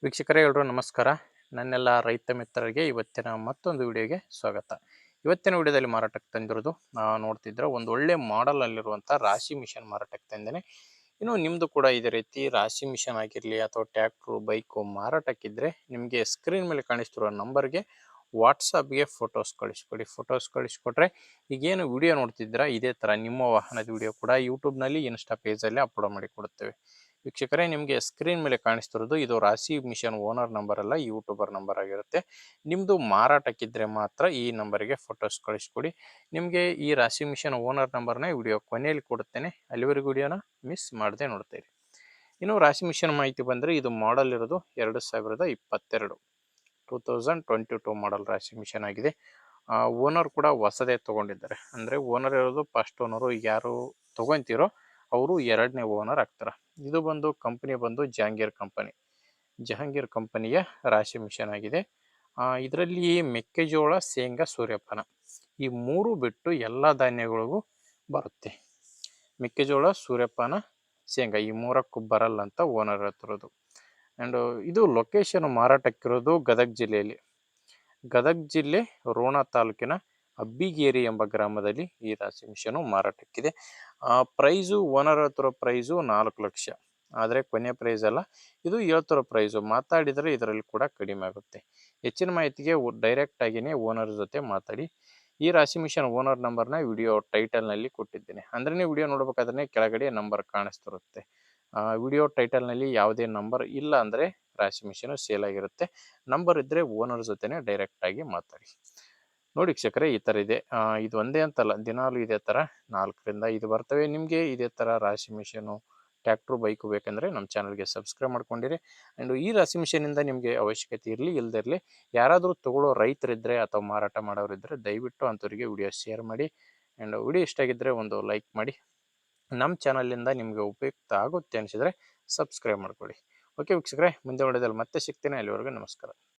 ವೀಕ್ಷಕರೇ ಎಲ್ಲರೂ ನಮಸ್ಕಾರ. ನನ್ನೆಲ್ಲ ರೈತ ಮಿತ್ರರಿಗೆ ಇವತ್ತಿನ ಮತ್ತೊಂದು ವಿಡಿಯೋಗೆ ಸ್ವಾಗತ. ಇವತ್ತಿನ ವಿಡಿಯೋದಲ್ಲಿ ಮಾರಾಟಕ್ಕೆ ತಂದಿರೋದು ನೋಡ್ತಿದ್ರೆ ಒಂದು ಒಳ್ಳೆ ಮಾಡೆಲ್ ಅಲ್ಲಿರುವಂಥ ರಾಶಿ ಮಿಷನ್ ಮಾರಾಟಕ್ಕೆ ತಂದೇನೆ. ಇನ್ನು ನಿಮ್ಮದು ಕೂಡ ಇದೇ ರೀತಿ ರಾಶಿ ಮಿಷನ್ ಆಗಿರಲಿ ಅಥವಾ ಟ್ಯಾಕ್ಟ್ರು ಬೈಕು ಮಾರಾಟಕ್ಕಿದ್ರೆ ನಿಮಗೆ ಸ್ಕ್ರೀನ್ ಮೇಲೆ ಕಾಣಿಸ್ತಿರೋ ನಂಬರ್ಗೆ ವಾಟ್ಸಪ್ಗೆ ಫೋಟೋಸ್ ಕಳಿಸ್ಕೊಡಿ. ಫೋಟೋಸ್ ಕಳಿಸ್ಕೊಟ್ರೆ ಈಗೇನು ವಿಡಿಯೋ ನೋಡ್ತಿದ್ದೀರಾ ಇದೇ ಥರ ನಿಮ್ಮ ವಾಹನದ ವಿಡಿಯೋ ಕೂಡ ಯೂಟ್ಯೂಬ್ನಲ್ಲಿ ಇನ್ಸ್ಟಾ ಪೇಜಲ್ಲಿ ಅಪ್ಲೋಡ್ ಮಾಡಿ ಕೊಡುತ್ತೇವೆ. ವೀಕ್ಷಕರೇ, ನಿಮಗೆ ಸ್ಕ್ರೀನ್ ಮೇಲೆ ಕಾಣಿಸ್ತಿರೋದು ಇದು ರಾಶಿ ಮಿಷನ್ ಓನರ್ ನಂಬರ್ ಅಲ್ಲ, ಯೂಟ್ಯೂಬರ್ ನಂಬರ್ ಆಗಿರುತ್ತೆ. ನಿಮ್ಮದು ಮಾರಾಟಕ್ಕಿದ್ರೆ ಮಾತ್ರ ಈ ನಂಬರಿಗೆ ಫೋಟೋಸ್ ಕಳಿಸ್ಕೊಡಿ. ನಿಮಗೆ ಈ ರಾಶಿ ಮಿಷನ್ ಓನರ್ ನಂಬರ್ನ ವಿಡಿಯೋ ಕೊನೆಯಲ್ಲಿ ಕೊಡುತ್ತೇನೆ, ಅಲ್ಲಿವರೆಗೂ ವಿಡಿಯೋನ ಮಿಸ್ ಮಾಡದೆ ನೋಡ್ತೀರಿ. ಇನ್ನು ರಾಶಿ ಮಿಷನ್ ಮಾಹಿತಿ ಬಂದರೆ ಇದು ಮಾಡೆಲ್ ಇರೋದು 2022 2022 ಮಾಡೆಲ್ ರಾಶಿ ಮಿಷನ್ ಆಗಿದೆ. ಓನರ್ ಕೂಡ ಹೊಸದೇ ತೊಗೊಂಡಿದ್ದಾರೆ. ಅಂದರೆ ಓನರ್ ಇರೋದು ಫಸ್ಟ್ ಓನರು, ಯಾರು ತೊಗೊತೀರೋ ಅವರು ಎರಡನೇ ಓನರ್ ಆಗ್ತಾರೆ. ಇದು ಬಂದು ಕಂಪನಿ ಬಂದು ಜಹಾಂಗೀರ್ ಕಂಪನಿಯ ರಾಶಿ ಮಿಷನ್ ಆಗಿದೆ. ಇದರಲ್ಲಿ ಮೆಕ್ಕೆಜೋಳ, ಶೇಂಗಾ, ಸೂರ್ಯಪಾನ ಈ ಮೂರು ಬಿಟ್ಟು ಎಲ್ಲ ಧಾನ್ಯಗಳಿಗೂ ಬರುತ್ತೆ. ಮೆಕ್ಕೆಜೋಳ, ಸೂರ್ಯಪಾನ, ಶೇಂಗಾ ಈ ಮೂರಕ್ಕೂ ಬರಲ್ಲ ಅಂತ ಓನರ್ ಹೇಳ್ತಿರೋದು. ಆ್ಯಂಡ್ ಇದು ಲೊಕೇಶನ್ ಮಾರಾಟಕ್ಕಿರೋದು ಗದಗ ಜಿಲ್ಲೆ ರೋಣ ತಾಲೂಕಿನ ಅಬ್ಬಿಗೇರಿ ಎಂಬ ಗ್ರಾಮದಲ್ಲಿ ಈ ರಾಶಿ ಮಿಷನು ಮಾರಾಟಕ್ಕಿದೆ. ಪ್ರೈಸು ಓನರ್ ಹೇಳ್ತಿರೋ ಪ್ರೈಸು 4 ಲಕ್ಷ, ಆದರೆ ಕೊನೆ ಪ್ರೈಸ್ ಅಲ್ಲ, ಇದು ಹೇಳ್ತಿರೋ ಪ್ರೈಸು. ಮಾತಾಡಿದರೆ ಇದರಲ್ಲಿ ಕೂಡ ಕಡಿಮೆ ಆಗುತ್ತೆ. ಹೆಚ್ಚಿನ ಮಾಹಿತಿಗೆ ಡೈರೆಕ್ಟ್ ಆಗಿಯೇ ಓನರ್ ಜೊತೆ ಮಾತಾಡಿ. ಈ ರಾಶಿ ಮಿಷನ್ ಓನರ್ ನಂಬರ್ನ ವಿಡಿಯೋ ಟೈಟಲ್ನಲ್ಲಿ ಕೊಟ್ಟಿದ್ದೇನೆ. ಅಂದರೆ ನೀವು ವಿಡಿಯೋ ನೋಡ್ಬೇಕಾದ್ರೆ ಕೆಳಗಡೆ ನಂಬರ್ ಕಾಣಿಸ್ತಿರುತ್ತೆ. ವಿಡಿಯೋ ಟೈಟಲ್ನಲ್ಲಿ ಯಾವುದೇ ನಂಬರ್ ಇಲ್ಲ ಅಂದರೆ ರಾಶಿ ಮಿಷನು ಸೇಲ್ ಆಗಿರುತ್ತೆ. ನಂಬರ್ ಇದ್ದರೆ ಓನರ್ ಜೊತೆನೇ ಡೈರೆಕ್ಟಾಗಿ ಮಾತಾಡಿ. ನೋಡಿ ವೀಕ್ಷಕರೇ, ಈ ಥರ ಇದೆ. ಇದು ಒಂದೇ ಅಂತಲ್ಲ, ದಿನಾಲು ಇದೇ ಥರ 4ರಿಂದ 5 ಬರ್ತವೆ. ನಿಮಗೆ ಇದೇ ಥರ ರಾಶಿ ಮಿಷನು, ಟ್ಯಾಕ್ಟ್ರು, ಬೈಕು ಬೇಕೆಂದರೆ ನಮ್ಮ ಚಾನಲ್ಗೆ ಸಬ್ಸ್ಕ್ರೈಬ್ ಮಾಡ್ಕೊಂಡಿರಿ. ಆ್ಯಂಡ್ ಈ ರಾಶಿ ಮಿಷನಿಂದ ನಿಮಗೆ ಅವಶ್ಯಕತೆ ಇರಲಿ ಇಲ್ಲದಿರಲಿ, ಯಾರಾದರೂ ತೊಗೊಳ್ಳೋ ರೈತರಿದ್ದರೆ ಅಥವಾ ಮಾರಾಟ ಮಾಡೋರಿದ್ದರೆ ದಯವಿಟ್ಟು ಅಂಥವರಿಗೆ ವಿಡಿಯೋ ಶೇರ್ ಮಾಡಿ. ಆ್ಯಂಡ್ ವಿಡಿಯೋ ಇಷ್ಟ ಆಗಿದ್ದರೆ ಒಂದು ಲೈಕ್ ಮಾಡಿ. ನಮ್ಮ ಚಾನಲಿಂದ ನಿಮಗೆ ಉಪಯುಕ್ತ ಆಗುತ್ತೆ ಅನಿಸಿದರೆ ಸಬ್ಸ್ಕ್ರೈಬ್ ಮಾಡ್ಕೊಳ್ಳಿ. ಓಕೆ ವೀಕ್ಷಕರೇ, ಮುಂದೆ ವಿಡಿಯೋದಲ್ಲಿ ಮತ್ತೆ ಸಿಗ್ತೇನೆ. ಅಲ್ಲಿವರೆಗೂ ನಮಸ್ಕಾರ.